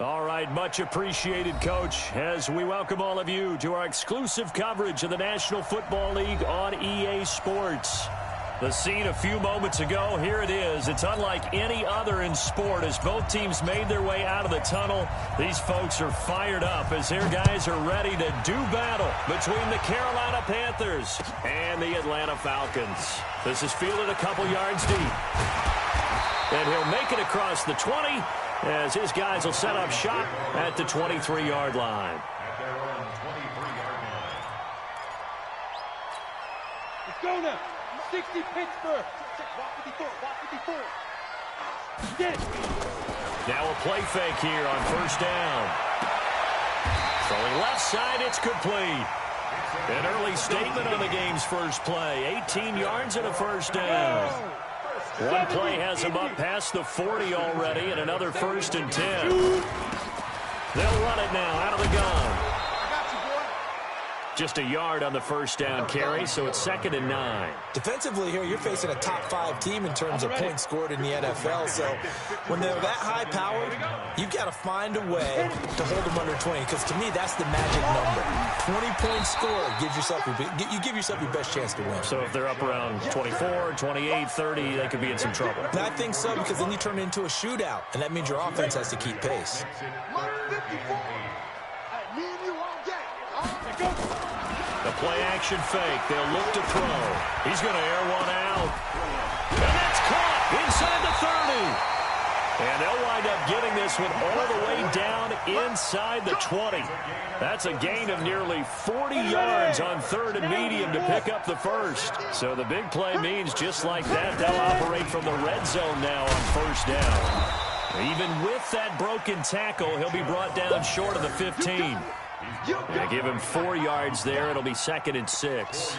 All right, much appreciated, Coach, as we welcome all of you to our exclusive coverage of the National Football League on EA Sports. The scene a few moments ago, here it is. It's unlike any other in sport as both teams made their way out of the tunnel. These folks are fired up as their guys are ready to do battle between the Carolina Panthers and the Atlanta Falcons. This is fielded a couple yards deep. And he'll make it across the 20 as his guys will set up shop at the 23-yard line. Let's go now. 60 Pittsburgh. Walk 54. Get it. Now a play fake here on first down. Throwing left side, it's complete. An early statement on the game's first play. 18 yards and a first down. One play has him up past the 40 already, and another 1st and 10. They'll run it now out of the gun. Just a yard on the first down carry, so it's 2nd and 9. Defensively here, you're facing a top-5 team in terms of points scored in the NFL. So when they're that high-powered, you've got to find a way to hold them under 20. Because to me, that's the magic number. 20-point score gives yourself you give yourself your best chance to win. So if they're up around 24, 28, 30, they could be in some trouble. And I think so, because then you turn it into a shootout, and that means your offense has to keep pace. The play-action fake. They'll look to throw. He's going to air one out. And that's caught inside the 30. And they'll wind up getting this one all the way down inside the 20. That's a gain of nearly 40 yards on 3rd and medium to pick up the first. So the big play means just like that, they'll operate from the red zone now on first down. Even with that broken tackle, he'll be brought down short of the 15. Yeah, give him 4 yards there. It'll be 2nd and 6.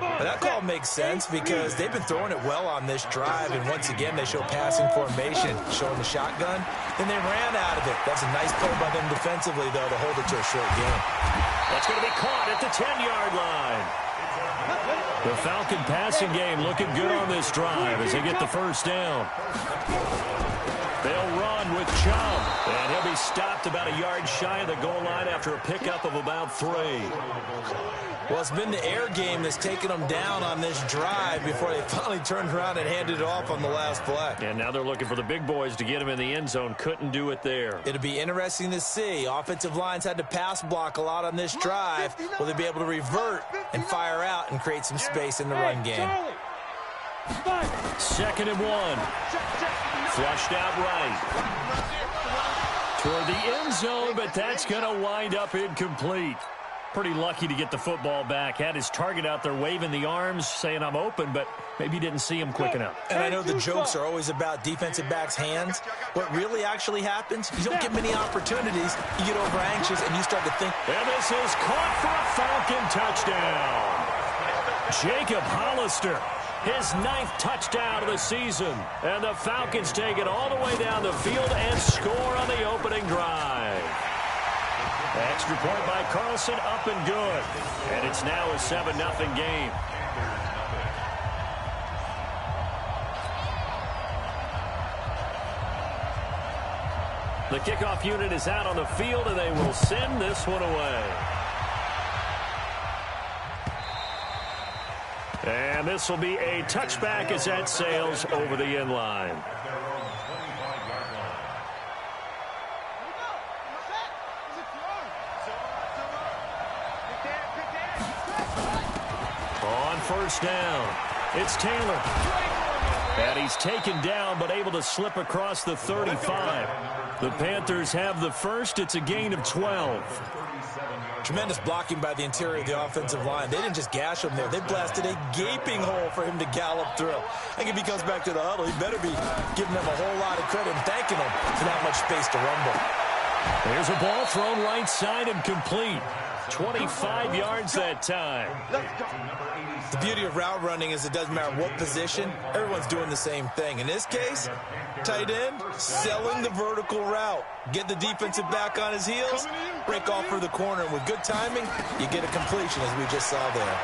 But that call makes sense because they've been throwing it well on this drive, and once again they show passing formation, showing the shotgun. Then they ran out of it. That's a nice play by them defensively, though, to hold it to a short game. That's going to be caught at the 10-yard line. The Falcon passing game looking good on this drive as they get the first down. They'll run with Chubb, and he'll be stopped about a yard shy of the goal line after a pickup of about 3. Well, it's been the air game that's taken them down on this drive before they finally turned around and handed it off on the last play. And now they're looking for the big boys to get him in the end zone. Couldn't do it there. It'll be interesting to see. Offensive lines had to pass block a lot on this drive. Will they be able to revert and fire out and create some space in the run game? 2nd and 1. Flushed out right. Toward the end zone, but that's going to wind up incomplete. Pretty lucky to get the football back. Had his target out there waving the arms, saying I'm open, but maybe didn't see him quick enough. And I know the jokes are always about defensive backs' hands. What really actually happens, you don't get many opportunities. You get over anxious and you start to think. And this is caught for a Falcon touchdown. Jacob Hollister. His 9th touchdown of the season. And the Falcons take it all the way down the field and score on the opening drive. Extra point by Carlson, up and good. And it's now a 7-0 game. The kickoff unit is out on the field, and they will send this one away. And this will be a touchback as that sails over the end line. On first down, it's Taylor. And he's taken down but able to slip across the 35. The Panthers have the first. It's a gain of 12. Tremendous blocking by the interior of the offensive line. They didn't just gash him there. They blasted a gaping hole for him to gallop through. I think if he comes back to the huddle, he better be giving them a whole lot of credit and thanking them for that much space to rumble. There's a ball thrown right side and complete. 25 yards that time. The beauty of route running is it doesn't matter what position. Everyone's doing the same thing. In this case, tight end, selling the vertical route. Get the defensive back on his heels, break off for the corner. And with good timing, you get a completion, as we just saw there.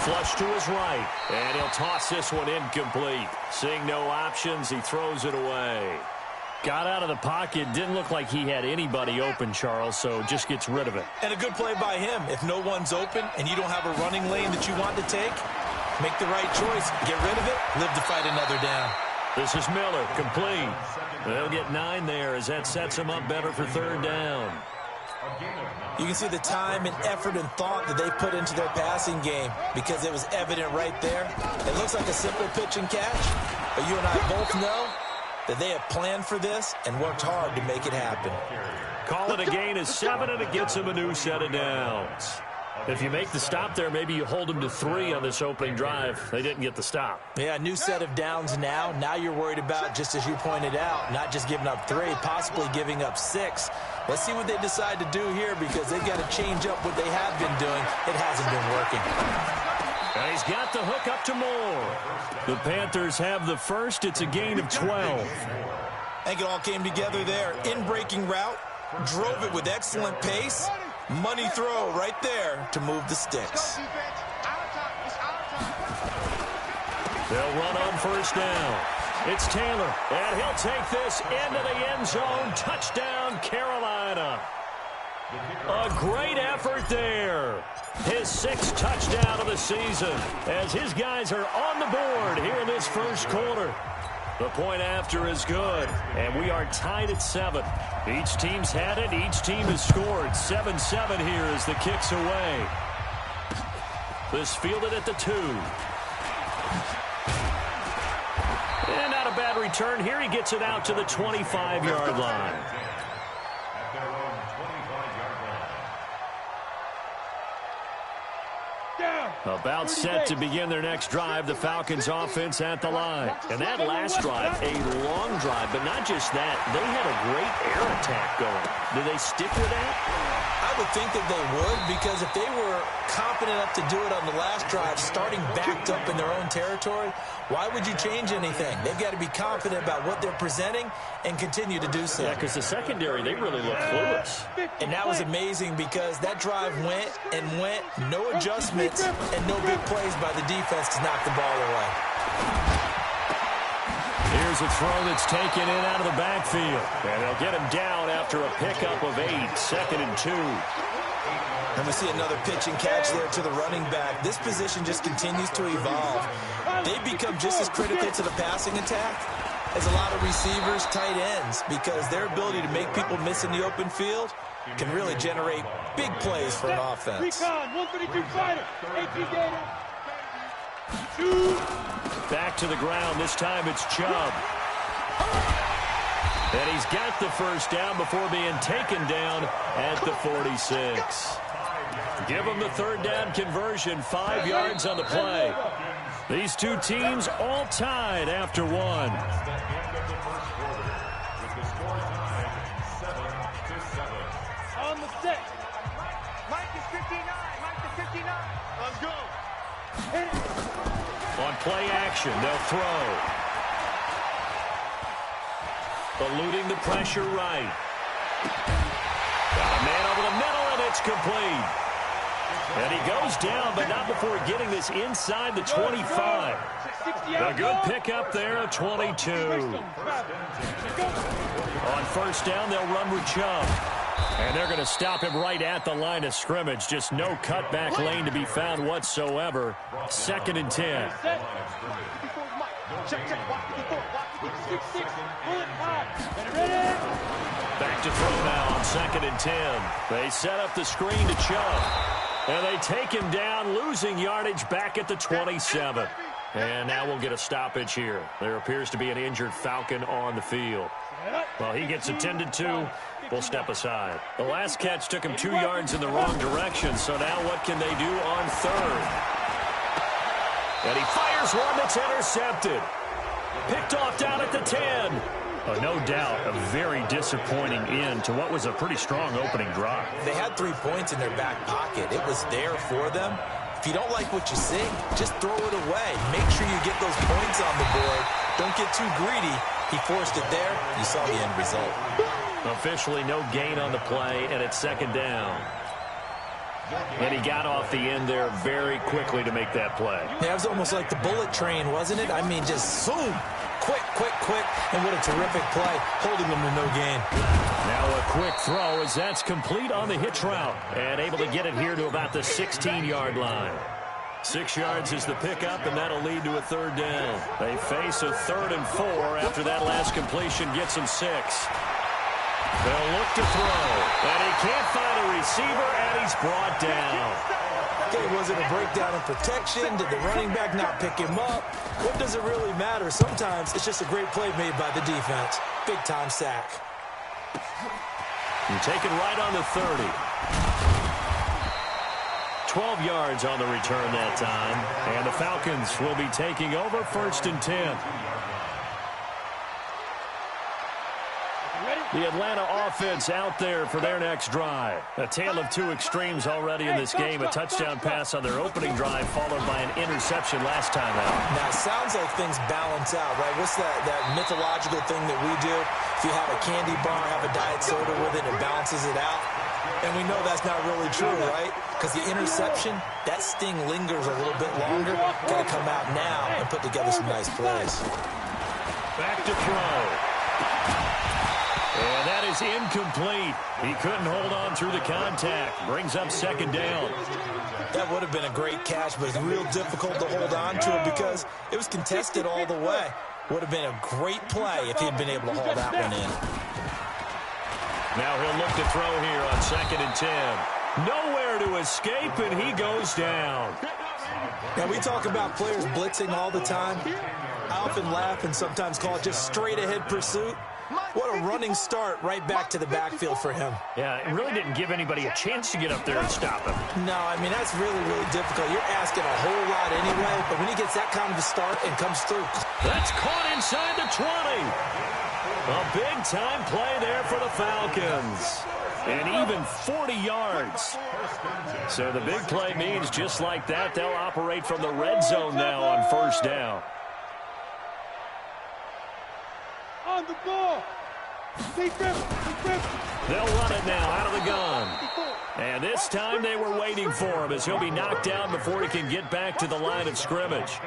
Flush to his right, and he'll toss this one incomplete. Seeing no options, he throws it away. Got out of the pocket. Didn't look like he had anybody open, Charles, so just gets rid of it. And a good play by him. If no one's open and you don't have a running lane that you want to take, make the right choice. Get rid of it. Live to fight another down. This is Miller, complete. They'll get 9 there as that sets them up better for third down. You can see the time and effort and thought that they put into their passing game because it was evident right there. It looks like a simple pitch and catch, but you and I both know that they have planned for this and worked hard to make it happen. Call it a gain of 7, and it gets them a new set of downs. If you make the stop there, maybe you hold them to 3 on this opening drive. They didn't get the stop. Yeah, new set of downs now. Now you're worried about, just as you pointed out, not just giving up 3, possibly giving up 6. Let's see what they decide to do here because they've got to change up what they have been doing. It hasn't been working. And he's got the hook up to Moore. The Panthers have the first. It's a gain of 12. I think it all came together there. In-breaking route, drove it with excellent pace. Money throw right there to move the sticks. They'll run on first down. It's Taylor, and he'll take this into the end zone. Touchdown, Carolina. A great effort there. His 6th touchdown of the season as his guys are on the board here in this first quarter. The point after is good, and we are tied at 7. Each team's had it. Each team has scored. 7-7 here as the kick's away. This fielded at the 2. And not a bad return here. He gets it out to the 25-yard line. About set to begin their next drive. The Falcons offense at the line. And that last drive, a long drive, but not just that. They had a great air attack going. Do they stick with that? I would think that they would, because if they were confident enough to do it on the last drive, starting backed up in their own territory, why would you change anything? They've got to be confident about what they're presenting and continue to do so. Yeah, because the secondary, they really look clueless. And that was amazing because that drive went and went, no adjustments, and no big plays by the defense to knock the ball away. Here's a throw that's taken in out of the backfield. And they'll get him down after a pickup of 8, 2nd and 2. And we see another pitch and catch there to the running back. This position just continues to evolve. They become just as critical to the passing attack as a lot of receivers, tight ends, because their ability to make people miss in the open field can really generate big plays for an offense. Back to the ground. This time it's Chubb. And he's got the first down before being taken down at the 46. Give him the third down conversion, 5 yards on the play. These two teams all tied after 1. On the set. Mike is 59. Mike is 59. Let's go. Hit it. On play action, they'll throw. Eluding the pressure right. Got a man over the middle, and it's complete. And he goes down, but not before getting this inside the 25. A good pickup there, a 22. On first down, they'll run with Chubb. And they're going to stop him right at the line of scrimmage. Just no cutback lane to be found whatsoever. 2nd and 10. Back to throw now on 2nd and 10. They set up the screen to Chubb. And they take him down, losing yardage back at the 27. And now we'll get a stoppage here. There appears to be an injured Falcon on the field. Well, he gets attended to. We'll step aside. The last catch took him 2 yards in the wrong direction, so now what can they do on 3rd? And he fires one that's intercepted. Picked off down at the 10. No doubt a very disappointing end to what was a pretty strong opening drive. They had 3 points in their back pocket. It was there for them. If you don't like what you see, just throw it away. Make sure you get those points on the board. Don't get too greedy. He forced it there. You saw the end result. Officially no gain on the play, and it's 2nd down. And he got off the end there very quickly to make that play. Yeah, it was almost like the bullet train, wasn't it? I mean, just zoom. quick, and what a terrific play, holding them to no gain. Now a quick throw as that's complete on the hitch route, and able to get it here to about the 16-yard line. 6 yards is the pickup, and that'll lead to a third down. They face a 3rd and 4 after that last completion gets them 6. They'll look to throw, and he can't find a receiver, and he's brought down. Okay, was it a breakdown in protection? Did the running back not pick him up? What does it really matter? Sometimes it's just a great play made by the defense. Big-time sack. You take it right on the 30. 12 yards on the return that time. And the Falcons will be taking over 1st and 10. The Atlanta offense out there for their next drive. A tale of two extremes already in this game. A touchdown pass on their opening drive followed by an interception last time out. Now, it sounds like things balance out, right? What's that mythological thing that we do? If you have a candy bar, have a diet soda with it, it balances it out. And we know that's not really true, right? Because the interception, that sting lingers a little bit longer. Got to come out now and put together some nice plays. Back to throw. And that is incomplete. He couldn't hold on through the contact. Brings up 2nd down. That would have been a great catch, but it's real difficult to hold on to it because it was contested all the way. Would have been a great play if he had been able to haul that one in. Now he'll look to throw here on 2nd and 10. Nowhere to escape, and he goes down. Now, we talk about players blitzing all the time. I often laugh and sometimes call it just straight-ahead pursuit. What a running start right back to the backfield for him. Yeah, it really didn't give anybody a chance to get up there and stop him. No, I mean, that's really, really difficult. You're asking a whole lot anyway, but when he gets that kind of a start and comes through. That's caught inside the 20. A big-time play there for the Falcons. And even 40 yards. So the big play means just like that, they'll operate from the red zone now on 1st down. On the ball. They'll run it now out of the gun. And this time they were waiting for him as he'll be knocked down before he can get back to the line of scrimmage.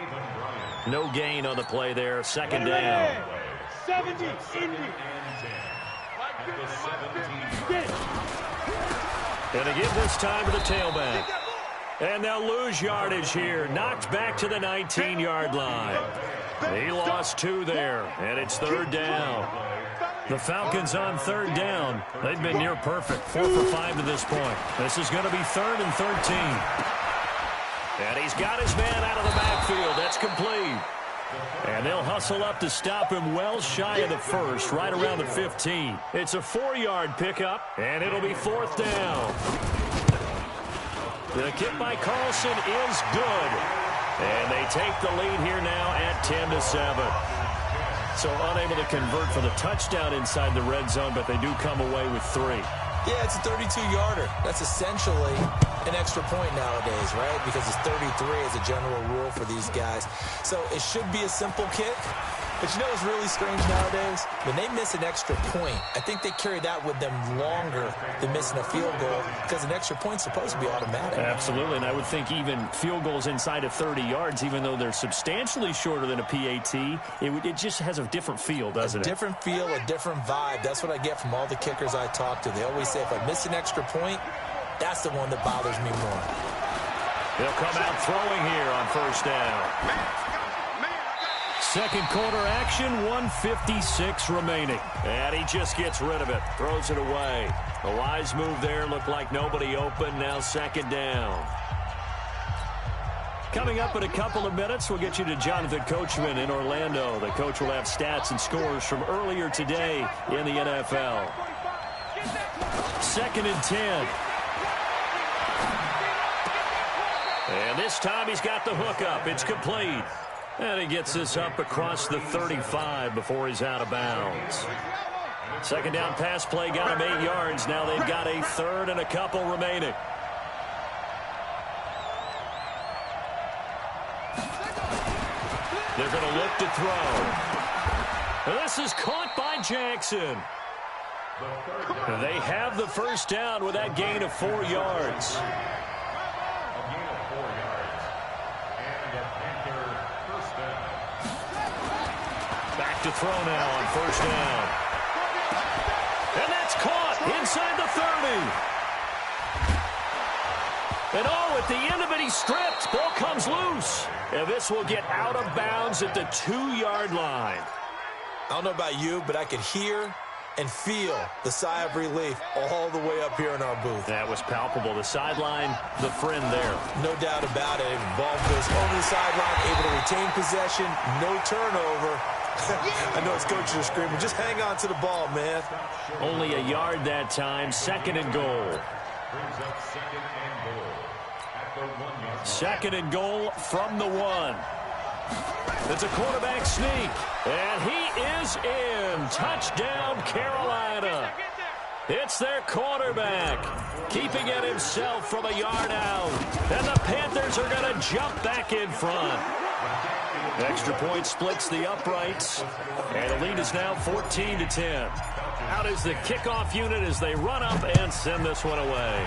No gain on the play there, 2nd down. 70, And again this time to the tailback. And they'll lose yardage here. Knocked back to the 19-yard line. He lost 2 there, and it's 3rd down. The Falcons on 3rd down. They've been near perfect, 4 for 5 to this point. This is going to be 3rd and 13. And he's got his man out of the backfield. That's complete. And they'll hustle up to stop him well shy of the 1st, right around the 15. It's a 4-yard pickup, and it'll be 4th down. The kick by Carlson is good. And they take the lead here now at 10-7. So unable to convert for the touchdown inside the red zone, but they do come away with 3. Yeah, it's a 32-yarder. That's essentially an extra point nowadays, right? Because it's 33 as a general rule for these guys. So it should be a simple kick. But you know what's really strange nowadays? When they miss an extra point, I think they carry that with them longer than missing a field goal because an extra point's supposed to be automatic. Absolutely, and I would think even field goals inside of 30 yards, even though they're substantially shorter than a PAT, it just has a different feel, doesn't it? A different feel, a different vibe. That's what I get from all the kickers I talk to. They always say if I miss an extra point, that's the one that bothers me more. They'll come out throwing here on 1st down. Second quarter action, 1:56 remaining. And he just gets rid of it, throws it away. A wise move there, looked like nobody open, now 2nd down. Coming up in a couple of minutes, we'll get you to Jonathan Coachman in Orlando. The coach will have stats and scores from earlier today in the NFL. 2nd and 10. And this time he's got the hook up. It's complete. And he gets this up across the 35 before he's out of bounds. 2nd down pass play got him 8 yards. Now they've got a 3rd and a couple remaining. They're going to look to throw. This is caught by Jackson. They have the 1st down with that gain of 4 yards. back to throw now on first down. And that's caught inside the 30. And at the end of it, he's stripped. Ball comes loose. And this will get out of bounds at the 2-yard line. I don't know about you, but I could hear and feel the sigh of relief all the way up here in our booth. That was palpable. The sideline, the friend there. No doubt about it. Ball goes over the sideline, able to retain possession, no turnover. I know it's coaches are screaming, just hang on to the ball, man. Only a yard that time, second and goal. Second and goal from the 1. It's a quarterback sneak, and he is in. Touchdown, Carolina. It's their quarterback, keeping it himself from a yard out. And the Panthers are going to jump back in front. Extra point splits the uprights, and the lead is now 14-10. Out is the kickoff unit as they run up and send this one away.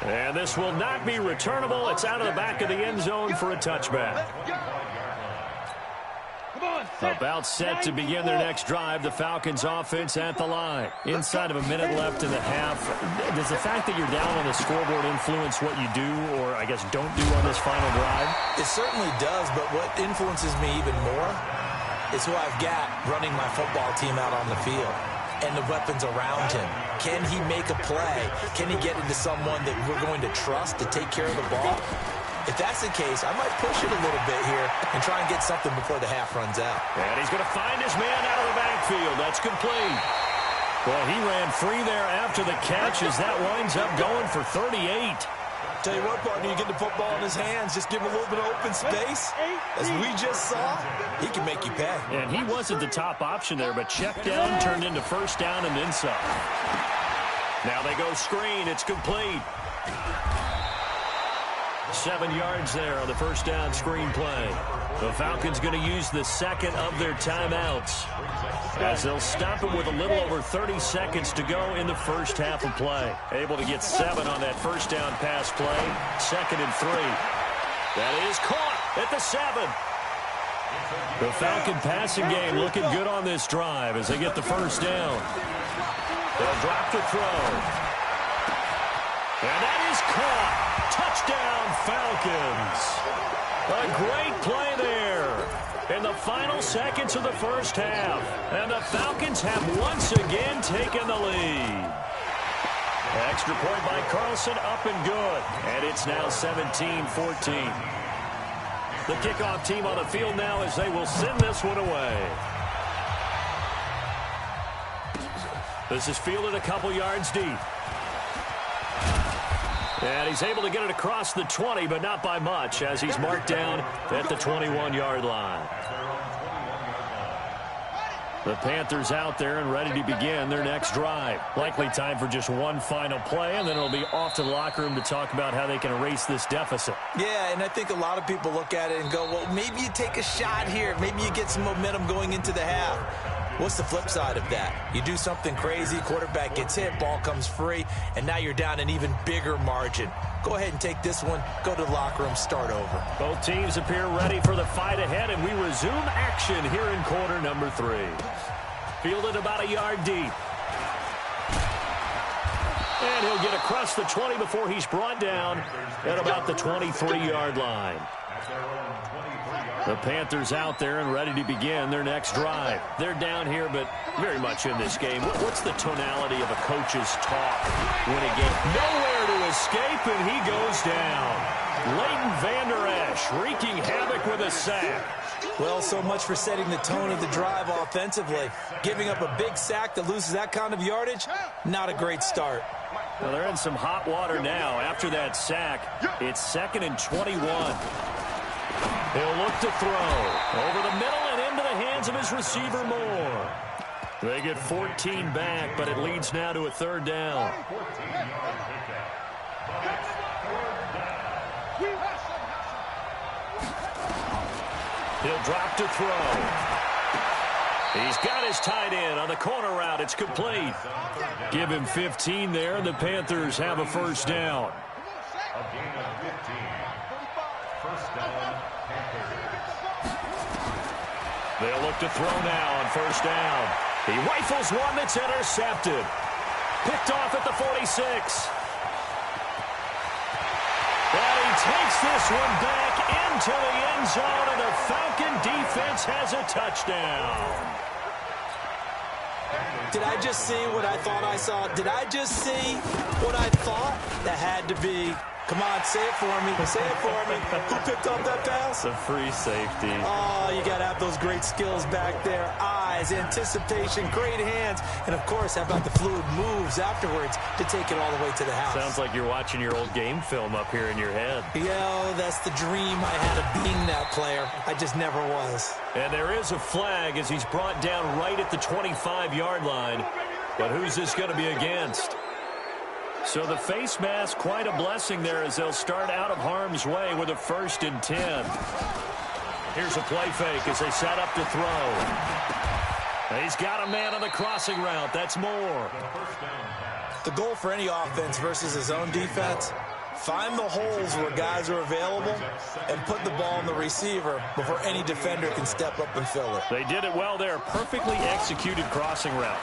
And this will not be returnable. It's out of the back of the end zone for a touchback. About set to begin their next drive. The Falcons offense at the line. Inside of a minute left in the half. Does the fact that you're down on the scoreboard influence what you do, or I guess don't do on this final drive? It certainly does, but what influences me even more is who I've got running my football team out on the field and the weapons around him. Can he make a play? Can he get into someone that we're going to trust to take care of the ball? If that's the case, I might push it a little bit here and try and get something before the half runs out. And he's going to find his man out of the backfield. That's complete. Well, he ran free there after the catch as that winds up going for 38. Tell you what, partner, you get the football in his hands, just give him a little bit of open space. As we just saw, he can make you pay. And he wasn't the top option there, but check down turned into first down and then some. Now they go screen. It's complete. 7 yards there on the first down screen play. The Falcons going to use the second of their timeouts as they'll stop him with a little over 30 seconds to go in the first half of play. Able to get 7 on that first down pass play. 2nd and 3. That is caught at the 7. The Falcon passing game looking good on this drive as they get the first down. They'll drop the throw. And that is caught. Touchdown, Falcons. A great play there in the final seconds of the first half. And the Falcons have once again taken the lead. Extra point by Carlson, up and good. And it's now 17-14. The kickoff team on the field now as they will send this one away. This is fielded a couple yards deep. And he's able to get it across the 20, but not by much, as he's marked down at the 21-yard line. The Panthers out there and ready to begin their next drive. Likely time for just one final play, and then it'll be off to the locker room to talk about how they can erase this deficit. Yeah, and I think a lot of people look at it and go, well, maybe you take a shot here. Maybe you get some momentum going into the half. What's the flip side of that? You do something crazy, quarterback gets hit, ball comes free, and now you're down an even bigger margin. Go ahead and take this one, go to the locker room, start over. Both teams appear ready for the fight ahead, and we resume action here in quarter number 3. Fielded about a yard deep. And he'll get across the 20 before he's brought down at about the 23-yard line. The Panthers out there and ready to begin their next drive. They're down here, but very much in this game. What's the tonality of a coach's talk when a game? Nowhere to escape, and he goes down. Leighton Vander Esch wreaking havoc with a sack. Well, so much for setting the tone of the drive offensively. Giving up a big sack that loses that kind of yardage, not a great start. Well, they're in some hot water now. After that sack, it's 2nd and 21. He'll look to throw over the middle and into the hands of his receiver Moore. They get 14 back, but it leads now to a 3rd down. He'll drop to throw. He's got his tight end on the corner route. It's complete. Give him 15 there, and the Panthers have a first down. A gain of 15. First down. They'll look to throw now on first down. He rifles one that's intercepted. Picked off at the 46. And he takes this one back into the end zone, and the Falcon defense has a touchdown. Did I just see what I thought I saw? Did I just see what I thought? That had to be. Come on, say it for me. Say it for me. Who picked up that pass? A free safety. Oh, you got to have those great skills back there. Eyes, anticipation, great hands. And, of course, how about the fluid moves afterwards to take it all the way to the house? Sounds like you're watching your old game film up here in your head. Yo, that's the dream I had of being that player. I just never was. And there is a flag as he's brought down right at the 25-yard line. But who's this going to be against? So the face mask, quite a blessing there as they'll start out of harm's way with a 1st and 10. Here's a play fake as they set up to throw. He's got a man on the crossing route. That's more. The goal for any offense versus his own defense, find the holes where guys are available and put the ball in the receiver before any defender can step up and fill it. They did it well there. Perfectly executed crossing route.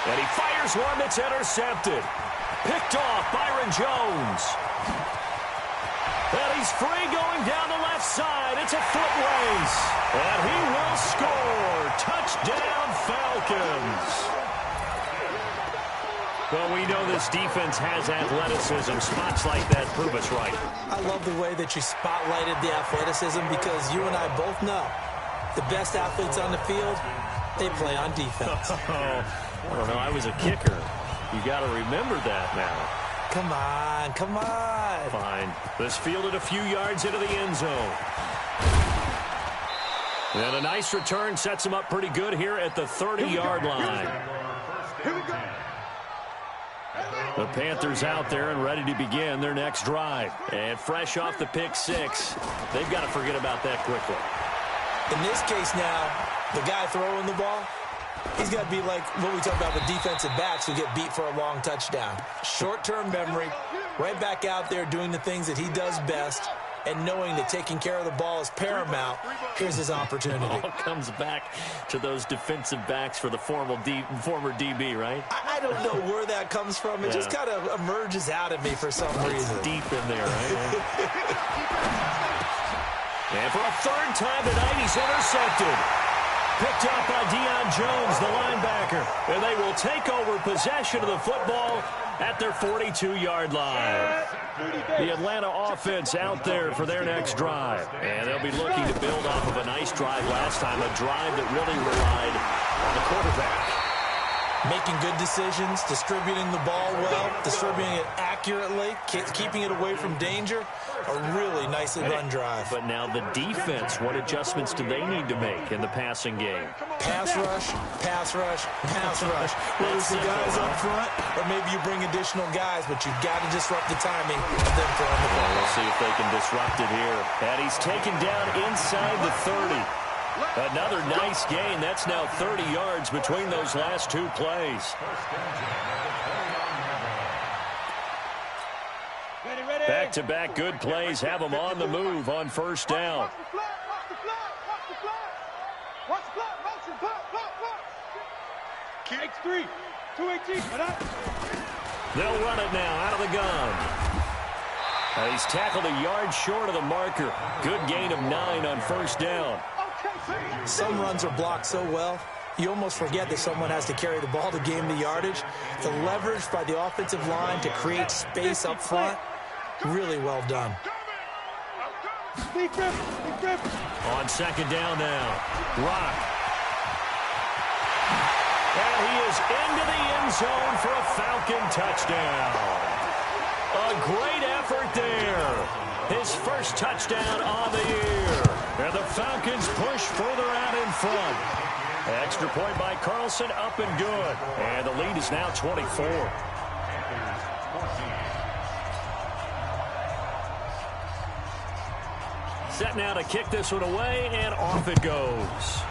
And he fires one that's intercepted. Picked off Byron Jones. And he's free going down the left side. It's a foot race. And he will score. Touchdown, Falcons. Well, we know this defense has athleticism. Spots like that prove us right. I love the way that you spotlighted the athleticism because you and I both know the best athletes on the field, they play on defense. I don't know. I was a kicker. You got to remember that now. Come on, come on. Fine. This fielded a few yards into the end zone. And a nice return sets him up pretty good here at the 30-yard line. Here we go. The Panthers out there and ready to begin their next drive. And fresh off the pick 6, they've got to forget about that quickly. In this case now, the guy throwing the ball, he's got to be like what we talk about with defensive backs who get beat for a long touchdown. Short-term memory, right back out there doing the things that he does best, and knowing that taking care of the ball is paramount. Here's his opportunity. It all comes back to those defensive backs for the former DB, right? I don't know where that comes from. It just kind of emerges out of me for some reason. Deep in there, right? And for a 3rd time tonight, he's intercepted. Picked up by Deion Jones, the linebacker. And they will take over possession of the football at their 42-yard line. The Atlanta offense out there for their next drive. And they'll be looking to build off of a nice drive last time, a drive that really relied on the quarterback. Making good decisions, distributing the ball well, distributing it accurately, keeping it away from danger. A really nicely run drive. But now the defense, what adjustments do they need to make in the passing game? Pass rush, pass rush, pass rush. Whether it's the guys up front or maybe you bring additional guys, but you've got to disrupt the timing of them throwing the ball. We'll see if they can disrupt it here. And he's taken down inside the 30. Another nice gain. That's now 30 yards between those last 2 plays. Back-to-back good plays have them on the move on first down. Watch the flat, watch the flat. Motion, block. X3, 218. They'll run it now out of the gun. He's tackled a yard short of the marker. Good gain of 9 on first down. Some runs are blocked so well, you almost forget that someone has to carry the ball to gain the yardage. The leverage by the offensive line to create space up front, really well done. On second down now, Rock. And he is into the end zone for a Falcon touchdown. A great effort there. His first touchdown on the year. And the Falcons push further out in front. Extra point by Carlson, up and good. And the lead is now 24. Set now to kick this one away, and off it goes.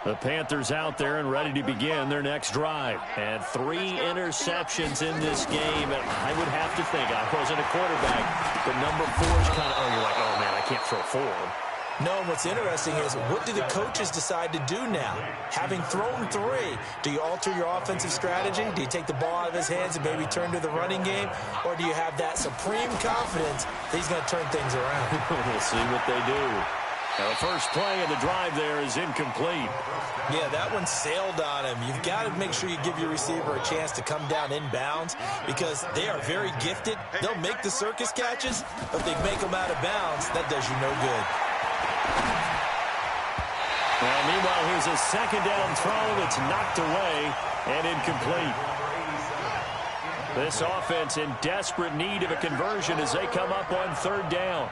The Panthers out there and ready to begin their next drive. And 3 interceptions in this game. And I would have to think, I wasn't a quarterback, but number 4 is kind of, you're like, oh, man, I can't throw 4. No, what's interesting is, what do the coaches decide to do now? Having thrown 3, do you alter your offensive strategy? Do you take the ball out of his hands and maybe turn to the running game? Or do you have that supreme confidence that he's going to turn things around? We'll see what they do. Now, the first play of the drive there is incomplete. Yeah, that one sailed on him. You've got to make sure you give your receiver a chance to come down inbounds because they are very gifted. They'll make the circus catches, but they make them out of bounds. That does you no good. Well, meanwhile, here's a second down throw that's knocked away and incomplete. This offense in desperate need of a conversion as they come up on 3rd down.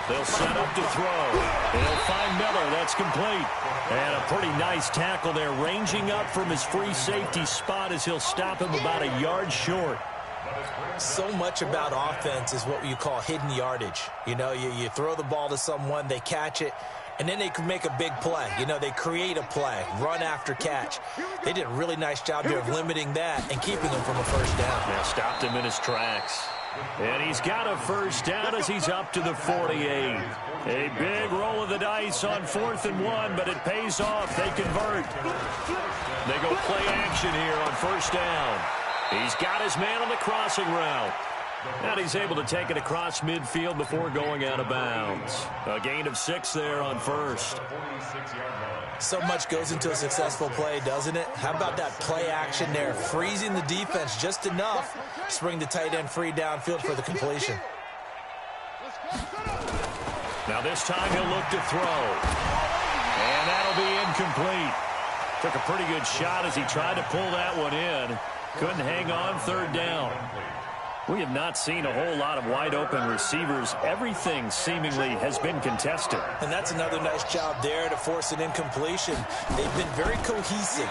They'll set up to throw. They'll find Miller. That's complete. And a pretty nice tackle there, ranging up from his free safety spot as he'll stop him about a yard short. So much about offense is what you call hidden yardage. You know, you throw the ball to someone, they catch it, and then they can make a big play. You know, they create a play, run after catch. They did a really nice job there of limiting that and keeping him from a first down. Yeah, stopped him in his tracks. And he's got a first down as he's up to the 48. A big roll of the dice on 4th and 1, but it pays off. They convert. They go play action here on first down. He's got his man on the crossing route. And he's able to take it across midfield before going out of bounds. A gain of 6 there on first. So much goes into a successful play, doesn't it? How about that play action there? Freezing the defense just enough to bring the tight end free downfield for the completion. Now this time he'll look to throw. And that'll be incomplete. Took a pretty good shot as he tried to pull that one in. Couldn't hang on 3rd down. We have not seen a whole lot of wide-open receivers. Everything seemingly has been contested. And that's another nice job there to force an incompletion. They've been very cohesive,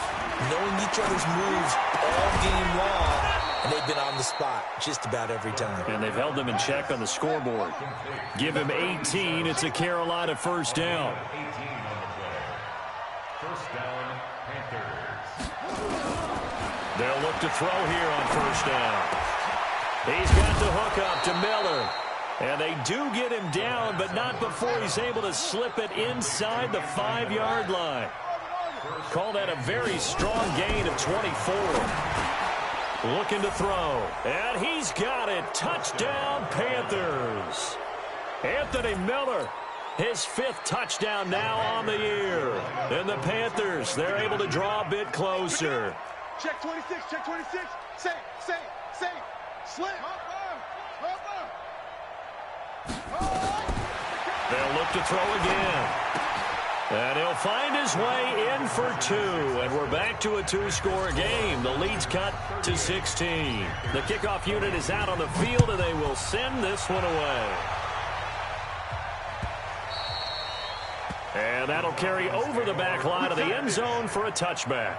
knowing each other's moves all game long, and they've been on the spot just about every time. And they've held them in check on the scoreboard. Give him 18. It's a Carolina first down. First down, Panthers. They'll look to throw here on first down. He's got the hook up to Miller. And they do get him down, but not before he's able to slip it inside the 5-yard line. Call that a very strong gain of 24. Looking to throw. And he's got it. Touchdown, Panthers. Anthony Miller, his 5th touchdown now on the year. And the Panthers, they're able to draw a bit closer. Check 26, check 26. Safe. Slip. They'll look to throw again. And he'll find his way in for 2. And we're back to a 2-score game. The lead's cut to 16. The kickoff unit is out on the field, and they will send this one away. And that'll carry over the back line of the end zone for a touchback.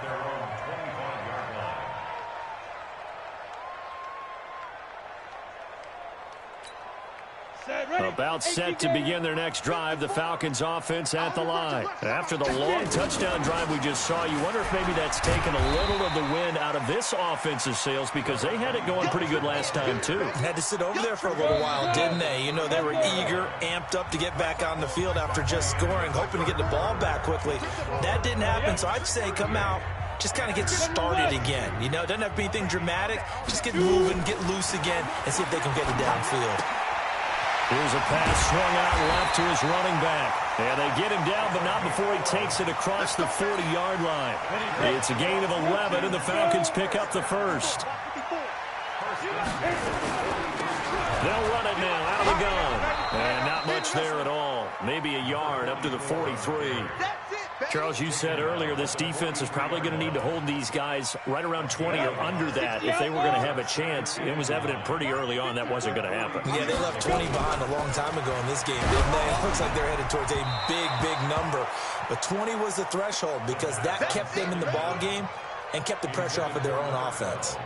About set to begin their next drive, the Falcons offense at the line. After the long touchdown drive we just saw, you wonder if maybe that's taken a little of the wind out of this offensive sails because they had it going pretty good last time too. Had to sit over there for a little while, didn't they? You know, they were eager, amped up to get back on the field after just scoring, hoping to get the ball back quickly. That didn't happen, so I'd say come out, just kind of get started again. You know, it doesn't have to be anything dramatic. Just get moving, get loose again, and see if they can get it downfield. Here's a pass swung out left to his running back. And they get him down, but not before he takes it across the 40-yard line. It's a gain of 11, and the Falcons pick up the first. They'll run it now out of the gun. And not much there at all. Maybe a yard up to the 43. Charles, you said earlier this defense is probably going to need to hold these guys right around 20 or under that if they were going to have a chance. It was evident pretty early on that wasn't going to happen. Yeah, they left 20 behind a long time ago in this game, didn't they? It looks like they're headed towards a big number. But 20 was the threshold because that kept them in the ball game and kept the pressure off of their own offense.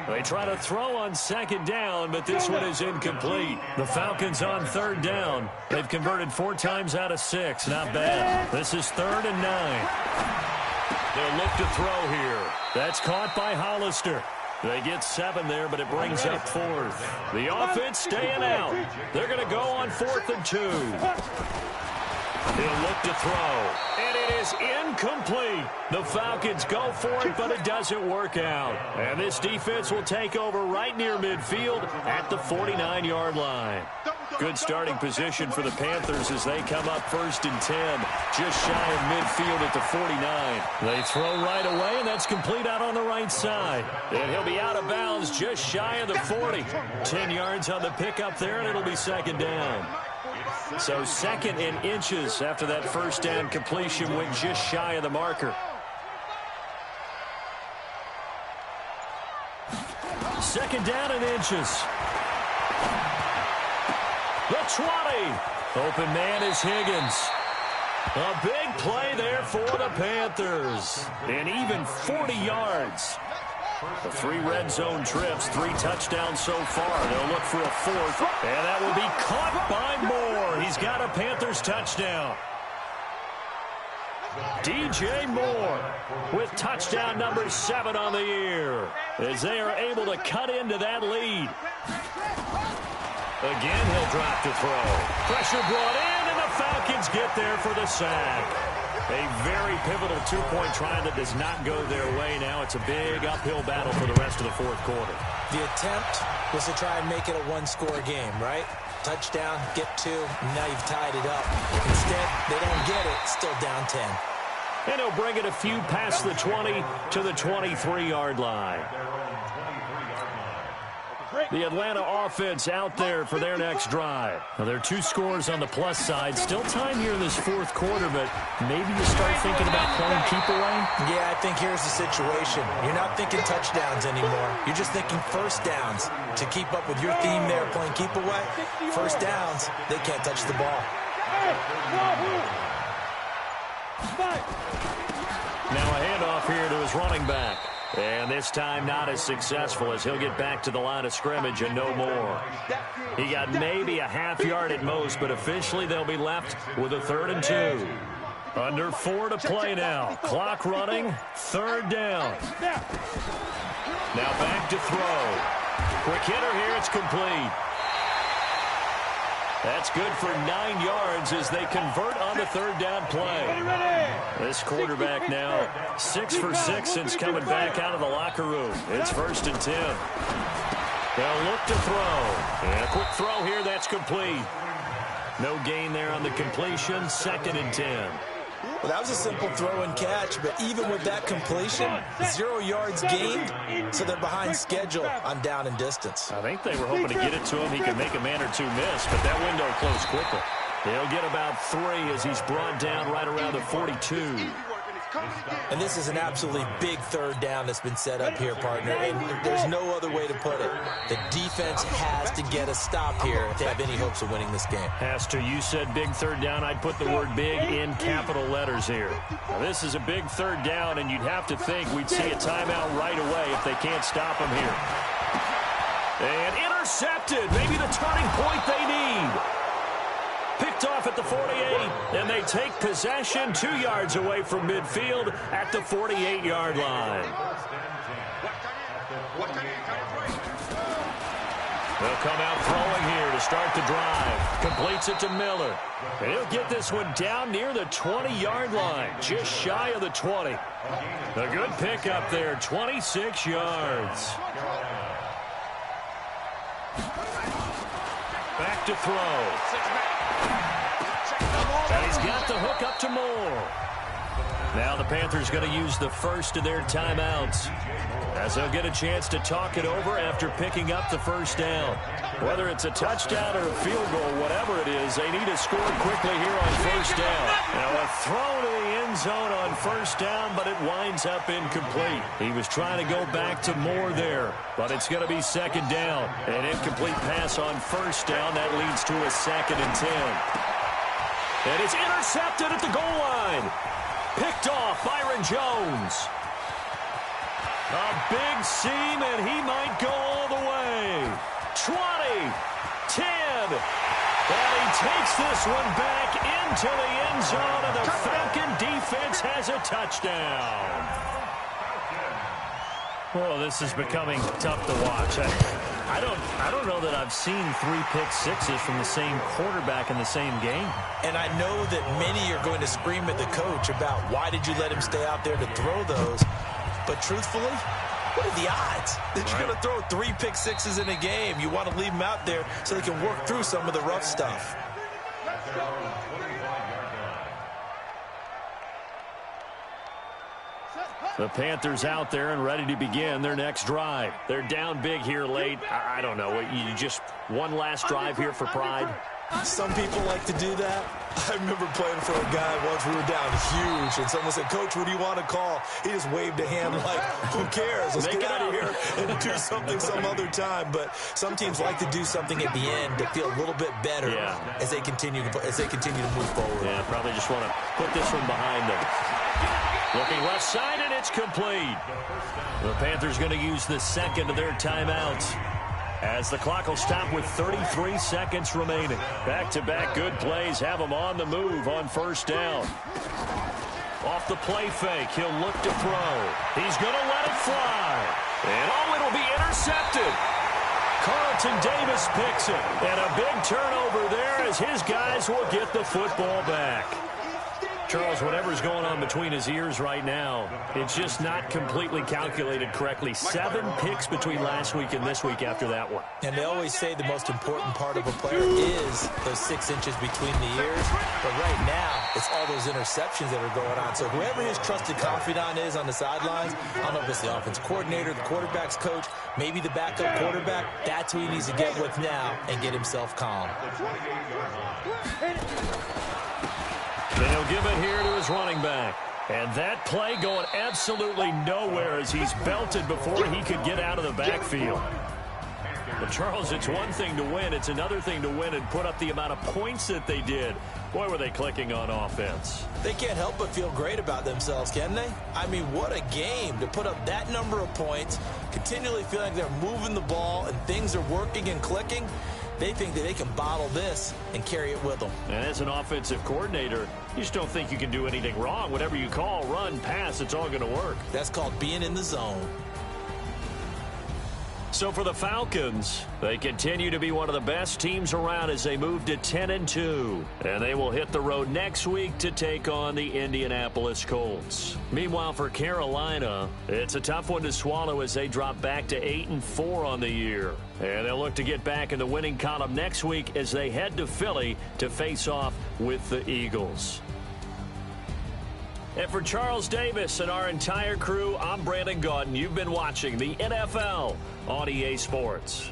They try to throw on second down, but this one is incomplete. The Falcons on third down. They've converted 4 times out of 6. Not bad. This is 3rd and 9. They'll look to throw here. That's caught by Hollister. They get 7 there, but it brings up 4th. The offense staying out. They're going to go on 4th and 2. He'll look to throw, and it is incomplete. The Falcons go for it, but it doesn't work out. And this defense will take over right near midfield at the 49-yard line. Good starting position for the Panthers as they come up 1st and 10, just shy of midfield at the 49. They throw right away, and that's complete out on the right side. And he'll be out of bounds just shy of the 40. 10 yards on the pickup there, and it'll be 2nd down. So 2nd and inches after that first down completion went just shy of the marker. 2nd down and inches. The 20. Open man is Higgins. A big play there for the Panthers. And even 40 yards. The 3 red zone trips, 3 touchdowns so far. They'll look for a 4th, and that will be caught by Moore. He's got a Panthers touchdown. DJ Moore with touchdown number 7 on the year as they are able to cut into that lead. Again, he'll drop to throw. Pressure brought in, and the Falcons get there for the sack. A very pivotal 2-point try that does not go their way now. It's a big uphill battle for the rest of the 4th quarter. The attempt was to try and make it a 1-score game, right? Touchdown, get 2, now you've tied it up. Instead, they don't get it, still down 10. And he'll bring it a few past the 20 to the 23-yard line. The Atlanta offense out there for their next drive. Now, there are 2 scores on the plus side. Still time here in this 4th quarter, but maybe you start thinking about playing keep away? Yeah, I think here's the situation. You're not thinking touchdowns anymore. You're just thinking first downs. To keep up with your theme there, playing keep away, first downs, they can't touch the ball. Now a handoff here to his running back. And this time not as successful as he'll get back to the line of scrimmage and no more. He got maybe a half yard at most, but officially they'll be left with a 3rd and 2. Under 4 to play now. Clock running, 3rd down. Now back to throw. Quick hitter here, it's complete. That's good for 9 yards as they convert on the 3rd down play. This quarterback now 6 for 6 since coming back out of the locker room. It's 1st and 10. They'll look to throw. And a quick throw here, that's complete. No gain there on the completion, 2nd and 10. Well, that was a simple throw and catch, but even with that completion, 0 yards gained, so they're behind schedule on down and distance. I think they were hoping to get it to him. He could make a man or 2 miss, but that window closed quickly. He'll get about 3 as he's brought down right around the 42. And this is an absolutely big 3rd down that's been set up here, partner, and there's no other way to put it. The defense has to get a stop here if they have any hopes of winning this game. Has to. You said big 3rd down. I'd put the word big in capital letters here. Now, this is a big 3rd down, and you'd have to think we'd see a timeout right away if they can't stop him here. And intercepted. Maybe the turning point they need. Picked off at the 48, and they take possession 2 yards away from midfield at the 48-yard line. They'll come out throwing here to start the drive. Completes it to Miller. And he'll get this one down near the 20-yard line, just shy of the 20. A good pickup there, 26 yards. Back to throw. And he's got the hook up to Moore. Now the Panthers going to use the first of their timeouts as they'll get a chance to talk it over after picking up the 1st down. Whether it's a touchdown or a field goal, whatever it is, they need to score quickly here on 1st down. Now a throw to the end zone on 1st down, but it winds up incomplete. He was trying to go back to Moore there, but it's going to be 2nd down. An incomplete pass on 1st down. That leads to a 2nd and 10. And it's intercepted at the goal line. Picked off Byron Jones. A big seam, and he might go all the way. 20, 10, and he takes this one back into the end zone, and the Falcon defense has a touchdown. Well, this is becoming tough to watch. I don't know that I've seen 3 pick sixes from the same quarterback in the same game. And I know that many are going to scream at the coach about why did you let him stay out there to throw those. But truthfully, what are the odds that you're going to throw 3 pick sixes in a game? You want to leave them out there so they can work through some of the rough stuff. The Panthers out there and ready to begin their next drive. They're down big here late. I don't know. You just one last drive here for pride? Some people like to do that. I remember playing for a guy once. We were down huge, and someone said, "Coach, what do you want to call?" He just waved a hand like, who cares? Let's get out of here and do something some other time. But some teams like to do something at the end to feel a little bit better as they continue to move forward. Yeah, probably just want to put this one behind them. Looking left side, and it's complete. The Panthers going to use the second of their timeouts, as the clock will stop with 33 seconds remaining. Back-to-back good plays have him on the move on first down. Off the play fake, he'll look to throw. He's going to let it fly. And it'll be intercepted. Carlton Davis picks it. And a big turnover there as his guys will get the football back. Charles, whatever's going on between his ears right now, it's just not completely calculated correctly. 7 picks between last week and this week after that one. And they always say the most important part of a player is those 6 inches between the ears. But right now, it's all those interceptions that are going on. So whoever his trusted confidant is on the sidelines, I don't know if it's the offense coordinator, the quarterback's coach, maybe the backup quarterback, that's who he needs to get with now and get himself calm. Then he'll give it here to his running back. And that play going absolutely nowhere as he's belted before he could get out of the backfield. But, Charles, it's one thing to win. It's another thing to win and put up the amount of points that they did. Boy, were they clicking on offense. They can't help but feel great about themselves, can they? I mean, what a game to put up that number of points, continually feeling like they're moving the ball and things are working and clicking. They think that they can bottle this and carry it with them. And as an offensive coordinator, you just don't think you can do anything wrong. Whatever you call, run, pass, it's all going to work. That's called being in the zone. So for the Falcons, they continue to be one of the best teams around as they move to 10-2. And they will hit the road next week to take on the Indianapolis Colts. Meanwhile, for Carolina, it's a tough one to swallow as they drop back to 8-4 on the year. And they'll look to get back in the winning column next week as they head to Philly to face off with the Eagles. And for Charles Davis and our entire crew, I'm Brandon Gaudin. You've been watching the NFL on EA Sports.